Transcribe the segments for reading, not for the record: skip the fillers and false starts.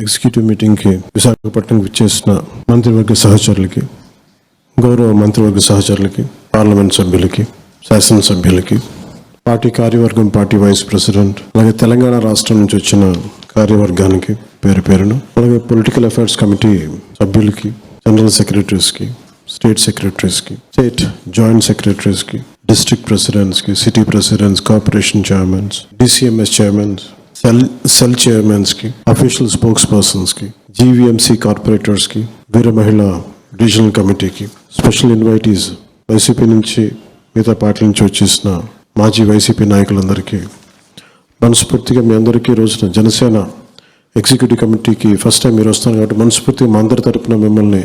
Executive మీటింగ్కి విశాఖపట్నం విచ్చేసిన మంత్రివర్గ సహచరులకి, గౌరవ మంత్రివర్గ సహచరులకి, పార్లమెంట్ సభ్యులకి, శాసనసభ్యులకి, పార్టీ కార్యవర్గం, పార్టీ వైస్ ప్రెసిడెంట్, అలాగే తెలంగాణ రాష్ట్రం నుంచి వచ్చిన కార్యవర్గానికి పేరు పేరును, అలాగే పొలిటికల్ అఫైర్స్ కమిటీ సభ్యులకి, జనరల్ సెక్రటరీస్కి, స్టేట్ సెక్రటరీస్కి, స్టేట్ జాయింట్ సెక్రటరీస్కి, డిస్ట్రిక్ట్ ప్రెసిడెంట్స్కి, city presidents, corporation chairmans, DCMS chairmans, cell చైర్మన్స్కి, అఫీషియల్ స్పోక్స్ పర్సన్స్కి, జీవీఎంసీ కార్పొరేటర్స్కి, వీర మహిళా రీజనల్ కమిటీకి, స్పెషల్ ఇన్వైటీస్ వైసీపీ నుంచి, మిగతా పార్టీల నుంచి వచ్చేసిన మాజీ వైసీపీ నాయకులందరికీ మనస్ఫూర్తిగా మీ అందరికీ రోజున జనసేన ఎగ్జిక్యూటివ్ కమిటీకి ఫస్ట్ టైం మీరు వస్తారు కాబట్టి మనస్ఫూర్తిగా మా అందరి తరపున మిమ్మల్ని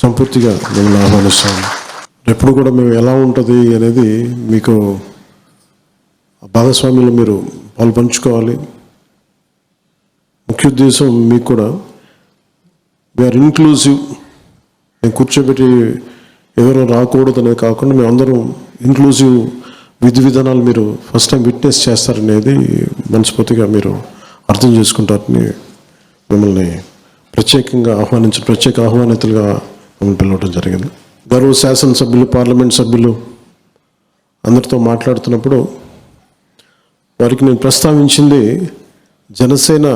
సంపూర్తిగా మిమ్మల్ని ఆహ్వానిస్తాము. ఎప్పుడు కూడా మేము ఎలా ఉంటుంది అనేది మీకు భాగస్వామ్యంలో మీరు పాలు పంచుకోవాలి. ముఖ్య ఉద్దేశం మీకు కూడా వీఆర్ ఇన్క్లూజివ్. మేము కూర్చోబెట్టి ఎవరో రాకూడదు అనేది కాకుండా మేము అందరం ఇన్క్లూజివ్ విధి విధానాలు మీరు ఫస్ట్ టైం విట్నెస్ చేస్తారనేది మనస్ఫూర్తిగా మీరు అర్థం చేసుకుంటారని మిమ్మల్ని ప్రత్యేక ఆహ్వానితులుగా మిమ్మల్ని పిలవడం జరిగింది. గౌరవ శాసనసభ్యులు, పార్లమెంట్ సభ్యులు అందరితో మాట్లాడుతున్నప్పుడు వారికి నేను ప్రస్తావించింది జనసేన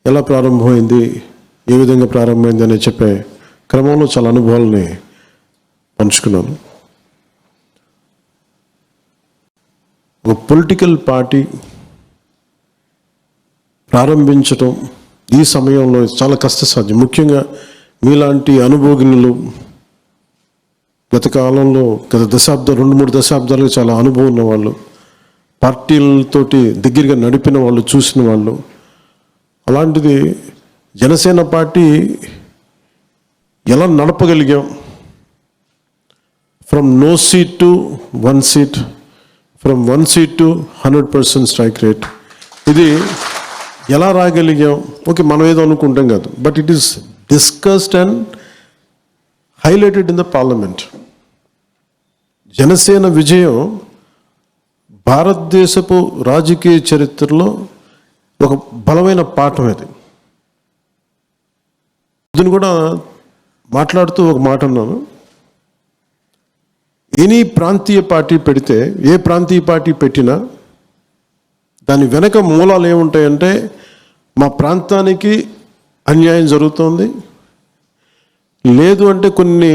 ఎలా ప్రారంభమైంది, ఏ విధంగా ప్రారంభమైంది అని చెప్పే క్రమంలో చాలా అనుభవాలని పంచుకున్నాను. ఒక పొలిటికల్ పార్టీ ప్రారంభించటం ఈ సమయంలో చాలా కష్టసాధ్యం. ముఖ్యంగా మీలాంటి అనుభవజ్ఞులు గత కాలంలో గత 2-3 దశాబ్దాలుగా చాలా అనుభవం ఉన్న వాళ్ళు, పార్టీలతోటి దగ్గరగా నడిపిన వాళ్ళు, చూసిన వాళ్ళు. అలాంటిది జనసేన పార్టీ ఎలా నడపగలిగాం, from no seat to 1 seat, from 1 seat to 100% strike rate, ఇది ఎలా రాగలిగాం? ఓకే, మనం ఏదో అనుకుంటాం కాదు, but it is discussed and highlighted in the parliament. Janasena విజయం భారతదేశపు రాజకీయ చరిత్రలో ఒక బలమైన పాఠం ఇది. దీన్ని కూడా మాట్లాడుతూ ఒక మాట అన్నాను. ఎనీ ప్రాంతీయ పార్టీ పెడితే, ఏ ప్రాంతీయ పార్టీ పెట్టినా దాని వెనక మూలాలు ఏముంటాయంటే, మా ప్రాంతానికి అన్యాయం జరుగుతోంది, లేదు అంటే కొన్ని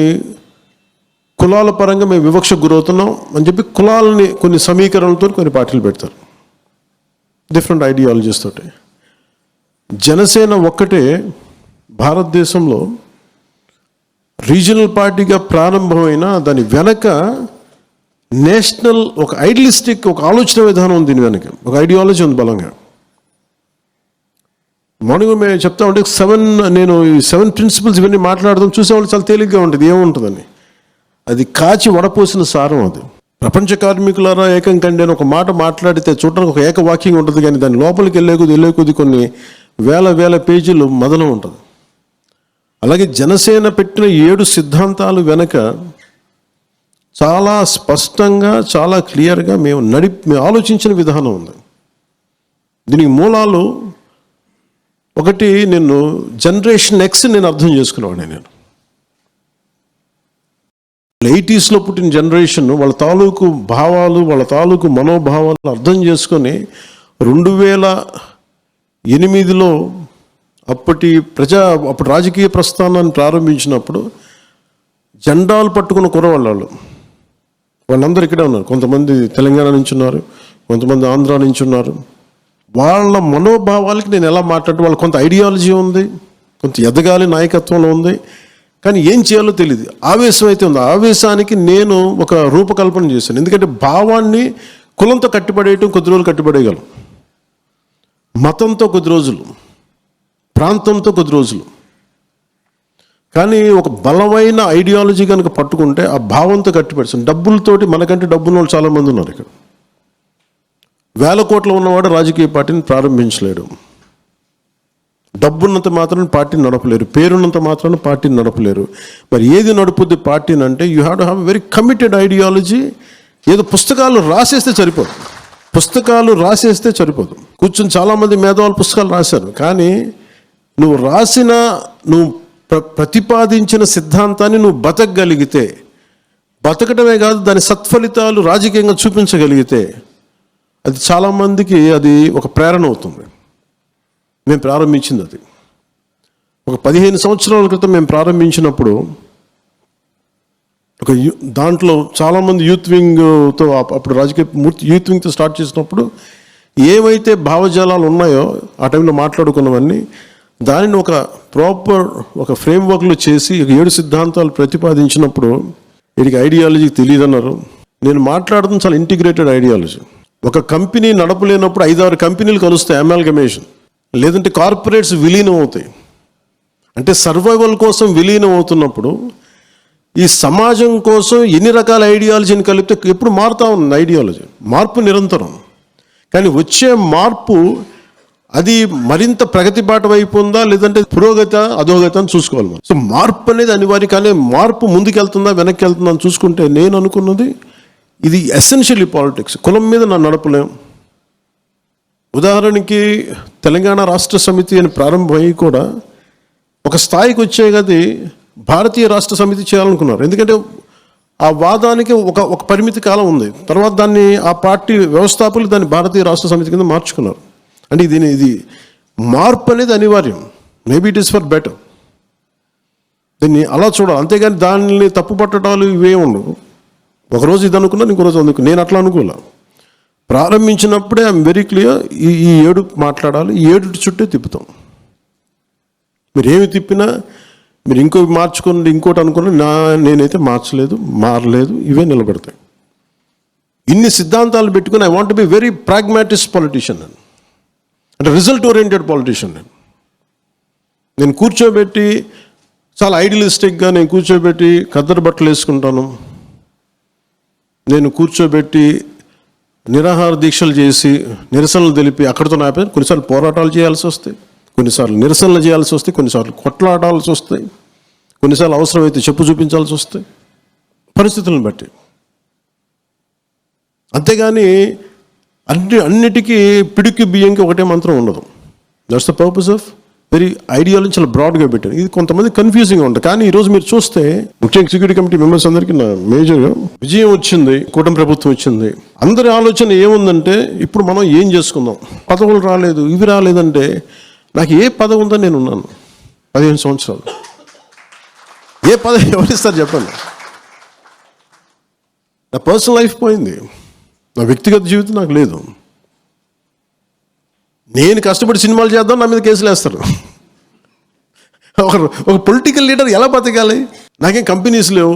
కులాల పరంగా మేము వివక్షకు గురవుతున్నాం అని చెప్పి కులాలని కొన్ని సమీకరణలతో కొన్ని పార్టీలు పెడతారు, డిఫరెంట్ ఐడియాలజీస్ తోటి. జనసేన ఒక్కటే భారతదేశంలో రీజనల్ పార్టీగా ప్రారంభమైన దాని వెనక నేషనల్ ఒక ఐడియలిస్టిక్ ఒక ఆలోచన విధానం ఉంది, దీని వెనక ఒక ఐడియాలజీ ఉంది బలంగా. మార్నింగ్ మేము చెప్తా ఉంటే నేను ఈ 7 ప్రిన్సిపల్స్ ఇవన్నీ మాట్లాడదాం, చూసేవాళ్ళు చాలా తేలిగ్గా ఉంటుంది ఏముంటుందని. అది కాచి వడపోసిన సారం. అది ప్రపంచ కార్మికులారా ఏకం కండి అని ఒక మాట మాట్లాడితే చూడడానికి ఒక ఏకవాక్యంగా ఉంటుంది, కానీ దాని లోపలికి వెళ్ళే కొద్ది కొన్ని వేల పేజీలు మదనం ఉంటుంది. అలాగే జనసేన పెట్టిన 7 సిద్ధాంతాలు వెనక చాలా స్పష్టంగా, చాలా క్లియర్గా మేము ఆలోచించిన విధానం ఉంది. దీనికి మూలాలు ఒకటి, నేను జనరేషన్ ఎక్స్ నేను అర్థం చేసుకునేవాడిని. నేను 80s పుట్టిన జనరేషన్ వాళ్ళ తాలూకు భావాలు, వాళ్ళ తాలూకు మనోభావాలు అర్థం చేసుకొని 2008లో అప్పుడు రాజకీయ ప్రస్థానాన్ని ప్రారంభించినప్పుడు జెండాలు పట్టుకున్న కుర్రవాళ్ళు వాళ్ళందరూ ఇక్కడే ఉన్నారు. కొంతమంది తెలంగాణ నుంచి ఉన్నారు, కొంతమంది ఆంధ్ర నుంచి ఉన్నారు. వాళ్ళ మనోభావాలకి నేను ఎలా మాట్లాడితే, వాళ్ళకి కొంత ఐడియాలజీ ఉంది, కొంత ఎదగాలి నాయకత్వంలో ఉంది, కానీ ఏం చేయాలో తెలియదు. ఆవేశం అయితే ఉంది. ఆవేశానికి నేను ఒక రూపకల్పన చేశాను. ఎందుకంటే భావాన్ని కులంతో కట్టిపడేయటం కొద్ది రోజులు కట్టిపడేయగలం, మతంతో కొద్ది రోజులు, ప్రాంతంతో కొద్ది రోజులు, కానీ ఒక బలమైన ఐడియాలజీ కనుక పట్టుకుంటే ఆ భావంతో కట్టిపడేస్తాం. డబ్బులతోటి, మనకంటే డబ్బున్న వాళ్ళు చాలామంది ఉన్నారు ఇక్కడ. 1000 కోట్లు ఉన్నవాడు రాజకీయ పార్టీని ప్రారంభించలేడు. డబ్బున్నంత మాత్రాన్ని పార్టీని నడపలేరు, పేరున్నంత మాత్రాన్ని పార్టీని నడపలేరు. మరి ఏది నడుపుద్ది పార్టీని అంటే, you have to have very committed ideology. ఏదో పుస్తకాలు రాసేస్తే సరిపోదు. కూర్చొని చాలామంది మేధావులు పుస్తకాలు రాశారు, కానీ నువ్వు రాసిన, నువ్వు ప్రతిపాదించిన సిద్ధాంతాన్ని నువ్వు బతకగలిగితే, బతకటమే కాదు దాని సత్ఫలితాలు రాజకీయంగా చూపించగలిగితే, అది చాలామందికి అది ఒక ప్రేరణ అవుతుంది. మేము ప్రారంభించింది అది ఒక 15 సంవత్సరాల క్రితం మేము ప్రారంభించినప్పుడు, ఒక దాంట్లో చాలామంది యూత్ వింగ్తో, అప్పుడు రాజకీయ యూత్ వింగ్తో స్టార్ట్ చేసినప్పుడు ఏవైతే భావజాలాలు ఉన్నాయో ఆ టైంలో మాట్లాడుకున్నవన్నీ దానిని ఒక ప్రాపర్ ఒక ఫ్రేమ్వర్క్లో చేసి 7 సిద్ధాంతాలు ప్రతిపాదించినప్పుడు వీడికి ఐడియాలజీ తెలియదన్నారు. నేను మాట్లాడుతున్న చాలా ఇంటిగ్రేటెడ్ ఐడియాలజీ. ఒక కంపెనీ నడపలేనప్పుడు 5-6 కంపెనీలు కలుస్తాయి, అమాల్గమేషన్. లేదంటే కార్పొరేట్స్ విలీనం అవుతాయి. అంటే సర్వైవల్ కోసం విలీనం అవుతున్నప్పుడు ఈ సమాజం కోసం ఎన్ని రకాల ఐడియాలజీని కలిపితే ఎప్పుడు మారుతూ ఉంది ఐడియాలజీ. మార్పు నిరంతరం. కానీ వచ్చే మార్పు అది మరింత ప్రగతి బాట వైపు ఉందా, లేదంటే పురోగతి అధోగతి అని చూసుకోవాలి మనం. సో మార్పు అనేది అనివార్యం. కానీ మార్పు ముందుకెళ్తుందా వెనక్కి వెళ్తుందా అని చూసుకుంటే నేను అనుకున్నది ఇది ఎసెన్షియల్లీ పాలిటిక్స్. కులం మీద నన్ను నడపలేం. ఉదాహరణకి తెలంగాణ రాష్ట్ర సమితి అని ప్రారంభమయ్యి కూడా ఒక స్థాయికి వచ్చే గది భారతీయ రాష్ట్ర సమితి చేయాలనుకున్నారు. ఎందుకంటే ఆ వాదానికి ఒక పరిమితి కాలం ఉంది. తర్వాత దాన్ని ఆ పార్టీ వ్యవస్థాపకులు దాన్ని భారతీయ రాష్ట్ర సమితి కింద మార్చుకున్నారు. అంటే ఇది మార్పు అనేది అనివార్యం. Maybe it is for better. దీన్ని అలా చూడాలి. అంతేగాని దాన్ని తప్పు పట్టడాలు ఇవే ఉండవు. ఒకరోజు ఇది అనుకున్నాను, ఇంకో రోజు అనుకున్నాను. నేను అట్లా అనుకోలే. ప్రారంభించినప్పుడే ఐఎమ్ వెరీ క్లియర్, ఈ 7 మాట్లాడాలి, ఈ 7 చుట్టే తిప్పుతాం. మీరు ఏమి తిప్పినా, మీరు ఇంకోటి మార్చుకోండి, ఇంకోటి అనుకున్నా, నేనైతే మార్చలేదు, మారలేదు, ఇవే నిలబడతాయి. ఇన్ని సిద్ధాంతాలు పెట్టుకుని I want be very pragmatist politician. అంటే రిజల్ట్ ఓరియంటెడ్ పొలిటీషియన్. నేను కూర్చోబెట్టి చాలా ఐడియలిస్టిక్గా నేను కూర్చోబెట్టి ఖద్దరు బట్టలు వేసుకుంటాను. నేను కూర్చోబెట్టి నిరాహార దీక్షలు చేసి నిరసనలు తెలిపి అక్కడితో ఆపే. కొన్నిసార్లు పోరాటాలు చేయాల్సి వస్తాయి, కొన్నిసార్లు నిరసనలు చేయాల్సి వస్తాయి, కొన్నిసార్లు కొట్లాడాల్సి వస్తాయి, కొన్నిసార్లు అవసరమైతే చెప్పు చూపించాల్సి వస్తాయి పరిస్థితులను బట్టి. అంతేగాని అన్నిటికీ పిడికి బియ్యంకి ఒకటే మంత్రం ఉండదు. That's the purpose of very ideology చాలా బ్రాడ్గా పెట్టాను. ఇది కొంతమంది కన్ఫ్యూజింగ్గా ఉంటుంది. కానీ ఈరోజు మీరు చూస్తే ముఖ్యంగా ఎగ్జిక్యూటివ్ కమిటీ మెంబర్స్ అందరికీ నా మేజర్గా విజయం వచ్చింది, కూటమి ప్రభుత్వం వచ్చింది. అందరి ఆలోచన ఏముందంటే ఇప్పుడు మనం ఏం చేసుకుందాం, పదవులు రాలేదు, ఇవి రాలేదంటే నాకు ఏ పదవి ఉందని నేను ఉన్నాను 15 సంవత్సరాలు. ఏ పదవి ఎవరిస్తారు చెప్పండి? నా పర్సనల్ లైఫ్ పోయింది, నా వ్యక్తిగత జీవితం నాకు లేదు. నేను కష్టపడి సినిమాలు చేద్దాం, నా మీద కేసులు వేస్తారు. ఒక పొలిటికల్ లీడర్ ఎలా బతకాలి? నాకేం కంపెనీస్ లేవు,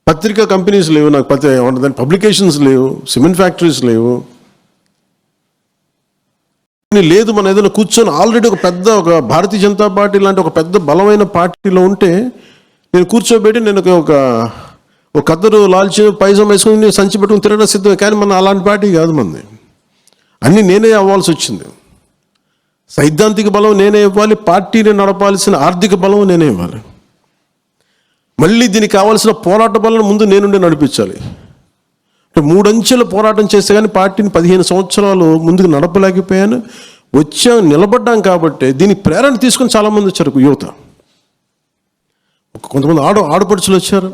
పత్రికా కంపెనీస్ లేవు, నాకు పబ్లికేషన్స్ లేవు, సిమెంట్ ఫ్యాక్టరీస్ లేవు, లేదు. మనం ఏదైనా కూర్చొని ఆల్రెడీ ఒక భారతీయ జనతా పార్టీ లాంటి ఒక పెద్ద బలమైన పార్టీలో ఉంటే నేను కూర్చోబెట్టి నేను ఒక కద్దరు లాల్చి పైజం వేసుకుని నేను సంచి పెట్టుకుని తిరగడం సిద్ధమే. కానీ మన అలాంటి పార్టీ కాదు మనది. అన్నీ నేనే అవ్వాల్సి వచ్చింది. సైద్ధాంతిక బలం నేనే ఇవ్వాలి, పార్టీని నడపాల్సిన ఆర్థిక బలం నేనే ఇవ్వాలి. మళ్ళీ దీనికి కావాల్సిన పోరాట బలం ముందు నేనుండి నడిపించాలి. 3 అంచెల పోరాటం చేస్తే కానీ పార్టీని 15 సంవత్సరాలు ముందుకు నడపలేకపోయాను. వచ్చాం, నిలబడ్డాం. కాబట్టి దీనికి ప్రేరణ తీసుకొని చాలామంది వచ్చారు యువత. కొంతమంది ఆడపడుచులు వచ్చారు,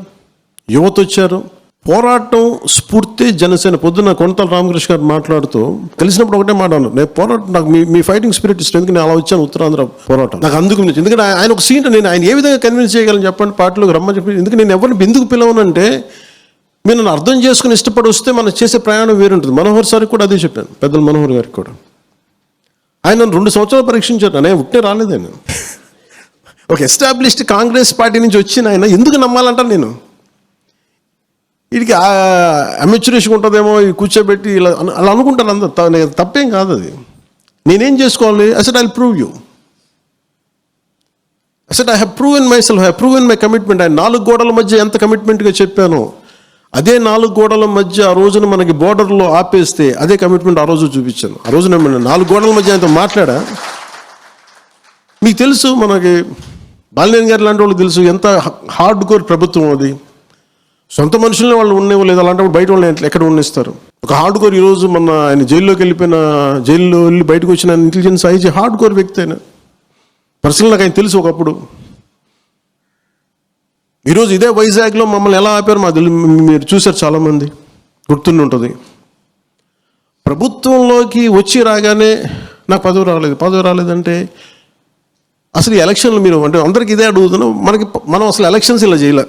యువత వచ్చారు. పోరాటం స్ఫూర్తి జనసేన. పొద్దున్న కొంతల రామకృష్ణ గారు మాట్లాడుతూ కలిసినప్పుడు ఒకటే మాట అన్నారు, నేను పోరాటం, నాకు మీ ఫైటింగ్ స్పిరిట్ ఇష్టం, ఎందుకు నేను అలా వచ్చాను ఉత్తరాంధ్ర పోరాటం నాకు అందుకు. ఎందుకంటే ఆయన ఒక సీన్, నేను ఆయన ఏ విధంగా కన్విన్స్ చేయగలను చెప్పండి పార్టీలోకి రమ్మని చెప్పి. ఎందుకంటే నేను ఎవరిని ఎందుకు పిలవనంటే మీరు నన్ను అర్థం చేసుకుని ఇష్టపడి వస్తే మనం చేసే ప్రయాణం వేరుంటుంది. మనోహర్ సార్కి కూడా అదే చెప్పాను, పెద్దలు మనోహర్ గారికి కూడా. ఆయన నన్ను 2 సంవత్సరాలు పరీక్షించారు. నేను ఉట్టే రాలేదు. ఆయన ఒక ఎస్టాబ్లిష్డ్ కాంగ్రెస్ పార్టీ నుంచి వచ్చిన ఆయన ఎందుకు నమ్మాలంటాను నేను? వీడికి అమెచ్యూరేషన్ ఉంటుందేమో, కూర్చోబెట్టి ఇలా అలా అనుకుంటాను. అందరు తప్పేం కాదు అది. నేనేం చేసుకోవాలి? I said I will prove you. I said I have proven my self, I have proven my commitment. ఆయన 4 గోడల మధ్య ఎంత కమిట్మెంట్గా చెప్పానో అదే 4 గోడల మధ్య ఆ రోజున మనకి బోర్డర్లో ఆపేస్తే అదే కమిట్మెంట్ ఆ రోజు చూపించాను. ఆ రోజు నేను 4 గోడల మధ్య ఆయనతో మాట్లాడా. మీకు తెలుసు, మనకి బాలినేని గారు లాంటి వాళ్ళు తెలుసు ఎంత హార్డ్ కోర్ ప్రభుత్వం అది. సొంత మనుషులనే వాళ్ళు ఉండేవాళ్ళు లేదు. అలాంటప్పుడు బయట వాళ్ళు ఎక్కడ ఉండేస్తారు? ఒక హార్డ్ కోర్. ఈరోజు మన ఆయన జైల్లోకి వెళ్ళి బయటకు వచ్చిన ఇంటెలిజెన్స్ ఐజీ హార్డ్ కోర్ వ్యక్తి అయినా. పర్సనల్ నాకు ఆయన తెలుసు ఒకప్పుడు. ఈరోజు ఇదే వైజాగ్లో మమ్మల్ని ఎలా ఆపారు మీరు చూశారు, చాలామంది గుర్తుండి ఉంటుంది. ప్రభుత్వంలోకి వచ్చి రాగానే నాకు పదవి రాలేదంటే అసలు ఈ ఎలక్షన్లు మీరు అంటే అందరికీ ఇదే అడుగుతున్నాం. మనం అసలు ఎలక్షన్స్ ఇలా చేయలే.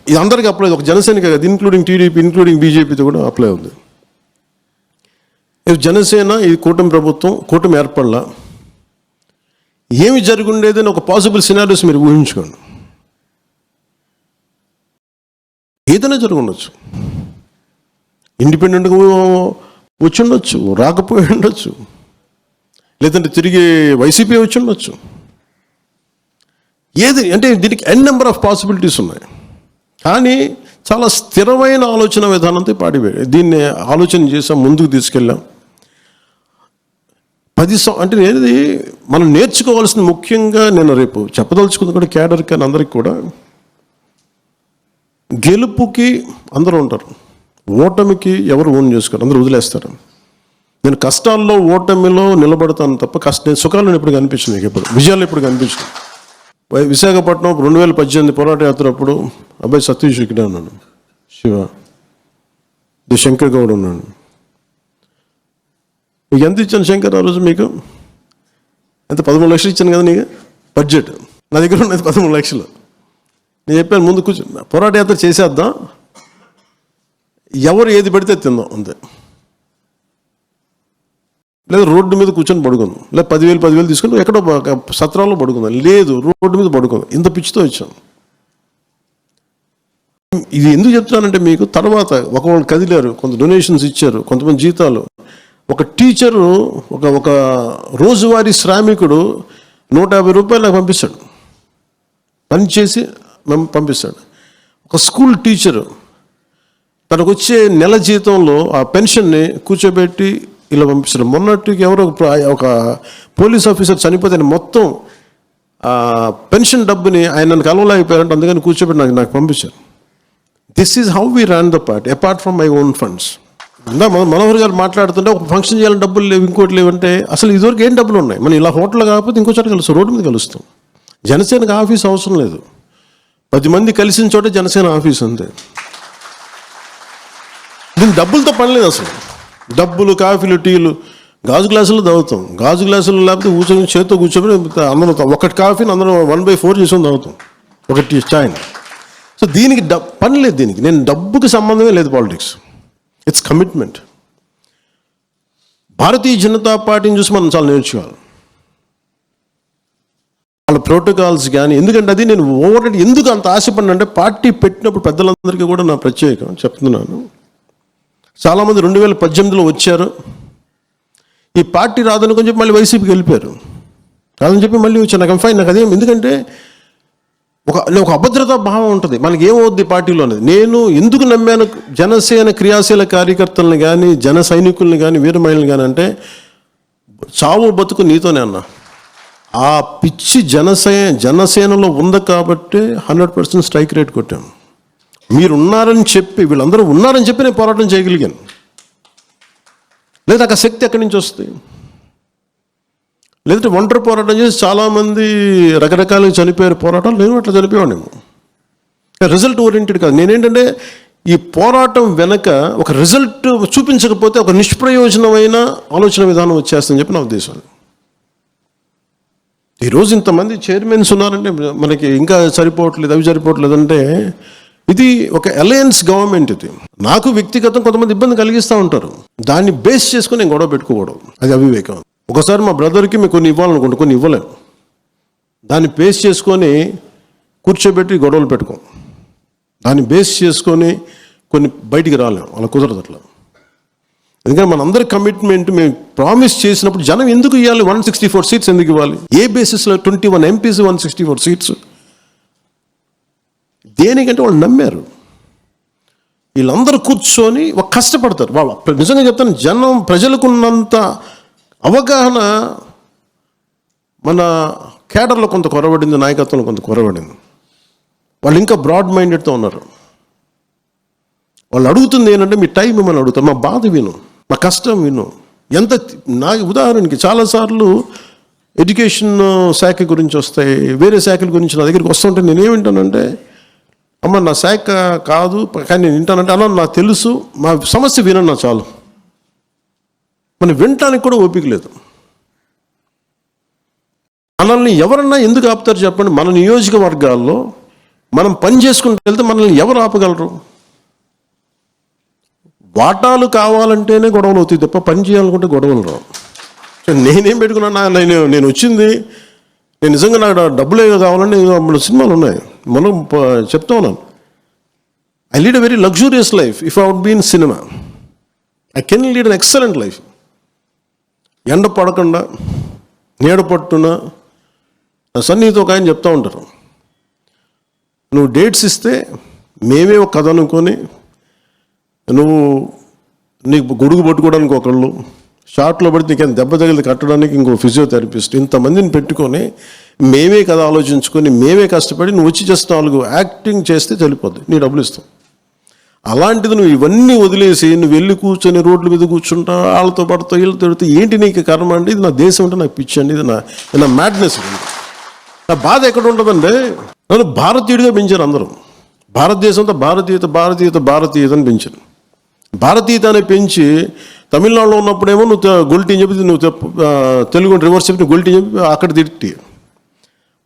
ఇది అందరికీ అప్లై, ఒక జనసేనకి కదా, ఇంక్లూడింగ్ టీడీపీ, ఇంక్లూడింగ్ బీజేపీతో కూడా అప్లై ఉంది. ఇది జనసేన, ఇది కూటమి ప్రభుత్వం, కూటమి ఏర్పడలా. ఏమి జరుగుండేదని ఒక పాసిబుల్ సినారియోస్ మీరు ఊహించుకోండి. ఏదైనా జరుగుండొచ్చు. ఇండిపెండెంట్గా వచ్చి ఉండొచ్చు, రాకపోయి ఉండొచ్చు, లేదంటే తిరిగి వైసీపీ వచ్చి ఉండొచ్చు. ఏది అంటే దీనికి ఎన్ నెంబర్ ఆఫ్ పాసిబిలిటీస్ ఉన్నాయి. కానీ చాలా స్థిరమైన ఆలోచన విధానంతో దీన్ని ఆలోచన చేసాం, ముందుకు తీసుకెళ్ళాం. అంటే ఏది మనం నేర్చుకోవాల్సింది ముఖ్యంగా నేను రేపు చెప్పదలుచుకుంది కూడా క్యాడర్ కానీ అందరికి కూడా, గెలుపుకి అందరూ ఉంటారు, ఓటమికి ఎవరు ఓన్ చేసుకోరు, అందరూ వదిలేస్తారు. నేను కష్టాల్లో ఓటమిలో నిలబడతాను తప్ప సుఖాలను ఎప్పుడు కనిపించింది, ఎప్పుడు విజయాలు ఎప్పుడు కనిపించింది. విశాఖపట్నం 2018 పోరాట యాత్ర అప్పుడు అబ్బాయి సతీష్ ఇక్కడే ఉన్నాను, శివ శంకర్ గౌడ్ ఉన్నాను. మీకు ఎంత ఇచ్చాను శంకర్ ఆ రోజు? మీకు ఎంత? 13 లక్షలు ఇచ్చాను కదా నీకు బడ్జెట్. నా దగ్గర ఉన్నది 13 లక్షలు. నేను చెప్పాను ముందు కూర్చొని పోరాట యాత్ర చేసేద్దాం, ఎవరు ఏది పెడితే తిందాం అంతే, లేదా రోడ్డు మీద కూర్చొని పడుకుందాం, లేదా 10,000 తీసుకొని ఎక్కడో సత్రాల్లో పడుకుందాం, లేదు రోడ్డు మీద పడుకుందాం. ఇంత పిచ్చితో వచ్చాం. ఇది ఎందుకు చెప్తున్నానంటే మీకు తర్వాత ఒకళ్ళు కదిలారు, కొంత డొనేషన్స్ ఇచ్చారు, కొంతమంది జీతాలు. ఒక టీచరు ఒక రోజువారీ శ్రామికుడు 150 రూపాయలు నాకు పంపిస్తాడు, పని చేసి పంపిస్తాడు. ఒక స్కూల్ టీచరు తనకు వచ్చే నెల జీతంలో ఆ పెన్షన్ని కూర్చోబెట్టి ఇలా పంపిస్తాడు. మొన్నటికి ఎవరో ఒక పోలీస్ ఆఫీసర్ చనిపోతే మొత్తం పెన్షన్ డబ్బుని ఆయన నన్ను కలవలేకపోయారంటే అందుకని కూర్చోబెట్టి నాకు పంపించారు. This is how we run the party apart from my own funds. Manohar గారు మాట్లాడుతుంటే ఒక ఫంక్షన్ చేయాలని డబ్బులు లేవు, ఇంకోటి లేవంటే అసలు ఇదివరకు ఏం డబ్బులు ఉన్నాయి? మనం ఇలా హోటల్ కాకపోతే ఇంకో చోట కలుస్తాం, రోడ్డు మీద కలుస్తాం. జనసేనకు ఆఫీస్ అవసరం లేదు, 10 మంది కలిసిన చోట జనసేన ఆఫీస్ అంతే. దీనికి డబ్బులతో పని లేదు అసలు. డబ్బులు, కాఫీలు, టీలు గాజు గ్లాసులు తాగుతాం. గాజు గ్లాసులు లేకపోతే కూర్చొని చేతితో కూర్చొని అందరూ ఒకటి కాఫీని అందరం 1/4 చేసుకొని తాగుతాం, ఒకటి ఛాయ్ని. సో దీనికి పని లేదు. దీనికి నేను డబ్బుకి సంబంధమే లేదు. Politics it's commitment. Bharatiya Janata పార్టీని చూసి మనం చాలా నేర్చుకోవాలి, వాళ్ళ ప్రోటోకాల్స్ కానీ. ఎందుకంటే అది నేను ఎందుకు అంత ఆశపడినంటే పార్టీ పెట్టినప్పుడు పెద్దలందరికీ కూడా నా ప్రత్యేకం చెప్తున్నాను. చాలామంది 2018లో వచ్చారు, ఈ పార్టీ రాదని కొంచెం మళ్ళీ వైసీపీకి వెళ్ళిపోయారు. రాదని చెప్పి మళ్ళీ వచ్చారు. నాకు ఫైన్, నాకు అదేం, ఎందుకంటే ఒక అభద్రతా భావం ఉంటుంది. మనకి ఏమవుద్ది పార్టీలో అనేది. నేను ఎందుకు నమ్మాను జనసేన క్రియాశీల కార్యకర్తలను కానీ, జన సైనికుల్ని కానీ, వీర మహిళలు కానీ అంటే, చావు బతుకు నీతోనే అన్నా. ఆ పిచ్చి జనసేనలో ఉంది కాబట్టి 100% స్ట్రైక్ రేట్ కొట్టాను. మీరు ఉన్నారని చెప్పి, వీళ్ళందరూ ఉన్నారని చెప్పి నేను పోరాటం చేయగలిగాను. లేదా ఆ శక్తి ఎక్కడి నుంచి వస్తుంది? లేదంటే ఒంటరి పోరాటం చేసి చాలామంది రకరకాలుగా చనిపోయారు పోరాటాలు. నేను అట్లా చనిపోయానేమో. రిజల్ట్ ఓరియంటెడ్ కాదు. నేనేంటంటే ఈ పోరాటం వెనక ఒక రిజల్ట్ చూపించకపోతే ఒక నిష్ప్రయోజనమైన ఆలోచన విధానం వచ్చేస్తుందని చెప్పి నా ఉద్దేశం. ఈరోజు ఇంతమంది చైర్మన్స్ ఉన్నారంటే మనకి ఇంకా సరిపోవట్లేదు, అవి సరిపోవట్లేదు అంటే ఇది ఒక అలయన్స్ గవర్నమెంట్. ఇది నాకు వ్యక్తిగతం కొంతమంది ఇబ్బంది కలిగిస్తూ ఉంటారు. దాన్ని బేస్ చేసుకుని నేను గొడవ పెట్టుకోకూడదు, అది అవివేకం. ఒకసారి మా బ్రదర్కి మేము కొన్ని ఇవ్వాలనుకుంటే కొన్ని ఇవ్వలేము. దాన్ని బేస్ చేసుకొని కూర్చోబెట్టి గొడవలు పెట్టుకోం. దాన్ని బేస్ చేసుకొని కొన్ని బయటికి రాలేము, అలా కుదరదు అట్లా. ఎందుకంటే మనందరి కమిట్మెంట్ మేము ప్రామిస్ చేసినప్పుడు జనం ఎందుకు ఇవ్వాలి? 164 సీట్స్ ఎందుకు ఇవ్వాలి? ఏ బేసిస్లో 21 ఎంపీస్ 164 సీట్స్? దేనికంటే వాళ్ళు నమ్మారు. వీళ్ళందరూ కూర్చొని ఒక కష్టపడతారు. వాళ్ళు నిజంగా చెప్తాను, ప్రజలకున్నంత అవగాహన మన కేడర్లో కొంత కొరబడింది, నాయకత్వంలో కొంత కొరబడింది. వాళ్ళు ఇంకా బ్రాడ్ మైండెడ్తో ఉన్నారు. వాళ్ళు అడుగుతుంది ఏంటంటే మీ టైం ఏమని అడుగుతారు, మా బాధ విను, మా కష్టం విను. నా ఉదాహరణకి చాలాసార్లు ఎడ్యుకేషన్ శాఖ గురించి వస్తాయి, వేరే శాఖల గురించి నా దగ్గరికి వస్తుంటే నేనేమింటానంటే, అమ్మ నా శాఖ కాదు కానీ నేను వింటానంటే, అన్న నాకు తెలుసు, మా సమస్య వినన్నా చాలు. మనం వినటానికి కూడా ఓపిక లేదు. మనల్ని ఎవరన్నా ఎందుకు ఆపుతారు చెప్పండి? మన నియోజకవర్గాల్లో మనం పని చేసుకుంటూ వెళ్తే మనల్ని ఎవరు ఆపగలరు? వాటాలు కావాలంటేనే గొడవలు అవుతాయి తప్ప పని చేయాలనుకుంటే గొడవలు రావు. నేనేం పెట్టుకున్నా, నేను వచ్చింది, నేను నిజంగా నాకు డబ్బులే కావాలంటే మన సినిమాలు ఉన్నాయి, మనం చెప్తా ఉన్నాను. I lead a very luxurious life if I would be in cinema. I can lead an excellent life. ఎండ పడకుండా నీడ పట్టున నా సన్నిహితో ఒక ఆయన చెప్తూ ఉంటారు, నువ్వు డేట్స్ ఇస్తే మేమే ఒక కథ అనుకొని, నువ్వు నీకు గొడుగు పట్టుకోవడానికి ఒకళ్ళు, షార్ట్లో పడితే నీకేం దెబ్బ తగిలి కట్టడానికి ఇంకో ఫిజియోథెరపిస్ట్, ఇంతమందిని పెట్టుకొని మేమే కథ ఆలోచించుకొని మేమే కష్టపడి నువ్వు వచ్చి జస్ట్ 4 యాక్టింగ్ చేస్తే చనిపోద్ది, నీ డబ్బులు ఇస్తాం. అలాంటిది నువ్వు ఇవన్నీ వదిలేసి నువ్వు వెళ్ళి కూర్చొని రోడ్ల మీద కూర్చుంటా, వాళ్ళతో పడుతూ వీళ్ళతో పెడితే ఏంటి నీకు కర్మ అండి? ఇది నా దేశం అంటే నాకు పిచ్చి అండి, ఇది నా మ్యాడ్నెస్. నా బాధ ఎక్కడ ఉంటుందంటే, నన్ను భారతీయుడిగా పెంచారు అందరూ. భారతదేశంతో భారతీయత అని పెంచారు. భారతీయత అని పెంచి తమిళనాడులో ఉన్నప్పుడేమో నువ్వు గొల్టీ అని చెప్పి, నువ్వు తెలుగు రివర్స్ చెప్పి గొల్టీ చెప్పి అక్కడ తిట్టి,